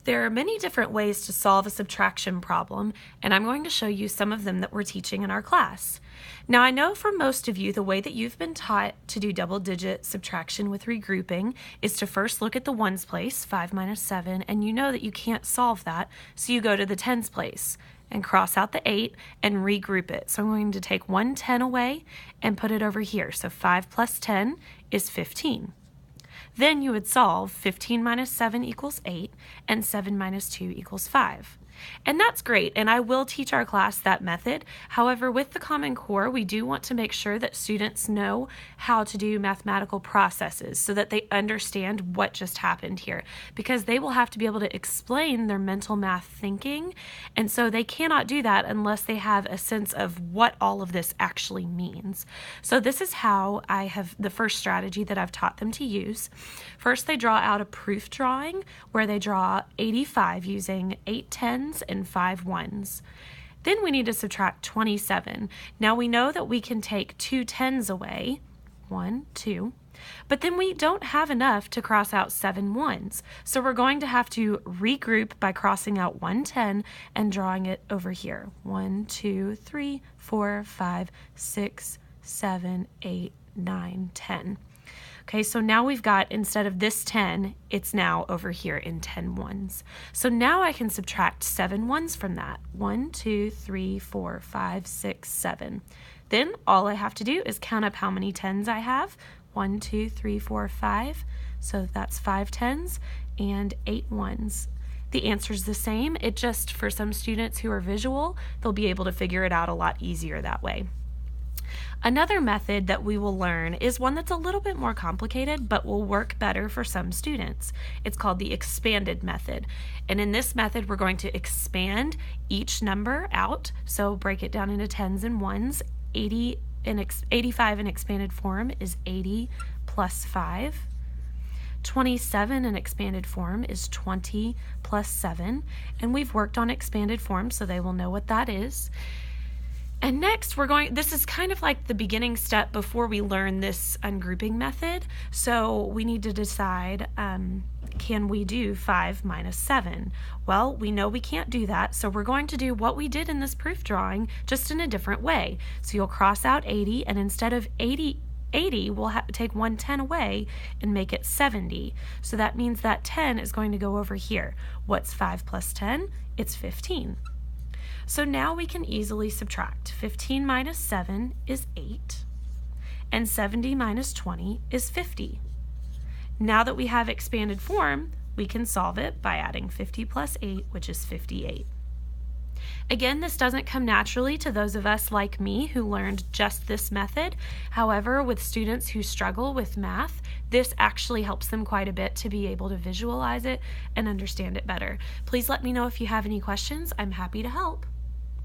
There are many different ways to solve a subtraction problem, and I'm going to show you some of them that we're teaching in our class. Now, I know for most of you, the way that you've been taught to do double-digit subtraction with regrouping is to first look at the ones place, 5 minus 7, and you know that you can't solve that, so you go to the tens place and cross out the 8 and regroup it. So I'm going to take one 10 away and put it over here. So 5 plus 10 is 15. Then you would solve 15 minus 7 equals 8, and 7 minus 2 equals 5. And that's great, and I will teach our class that method. However, with the Common Core, we do want to make sure that students know how to do mathematical processes so that they understand what just happened here, because they will have to be able to explain their mental math thinking, and so they cannot do that unless they have a sense of what all of this actually means. So this is how I have the first strategy that I've taught them to use. First, they draw out a proof drawing where they draw 85 using 8 tens and 5 ones. Then we need to subtract 27. Now we know that we can take 2 tens away, 1, 2, but then we don't have enough to cross out 7 ones. So we're going to have to regroup by crossing out 1 10 and drawing it over here. 1, 2, 3, 4, 5, 6, 7, 8, 9, 10. Okay, so now we've got, instead of this 10, it's now over here in 10 ones. So now I can subtract 7 ones from that. 1, 2, 3, 4, 5, 6, 7. Then all I have to do is count up how many tens I have. 1, 2, 3, 4, 5. So that's 5 tens and 8 ones. The answer is the same. It just, for some students who are visual, they'll be able to figure it out a lot easier that way. Another method that we will learn is one that's a little bit more complicated but will work better for some students. It's called the expanded method. And in this method, we're going to expand each number out. So break it down into tens and ones. 85 in expanded form is 80 plus 5. 27 in expanded form is 20 plus 7. And we've worked on expanded form, so they will know what that is. And next, this is kind of like the beginning step before we learn this ungrouping method. So we need to decide, can we do 5 minus 7? Well, we know we can't do that, so we're going to do what we did in this proof drawing, just in a different way. So you'll cross out 80, and instead of 80, we'll take 1 10 away and make it 70. So that means that 10 is going to go over here. What's 5 plus 10? It's 15. So now we can easily subtract. 15 minus 7 is 8, and 70 minus 20 is 50. Now that we have expanded form, we can solve it by adding 50 plus 8, which is 58. Again, this doesn't come naturally to those of us like me who learned just this method. However, with students who struggle with math, this actually helps them quite a bit to be able to visualize it and understand it better. Please let me know if you have any questions. I'm happy to help.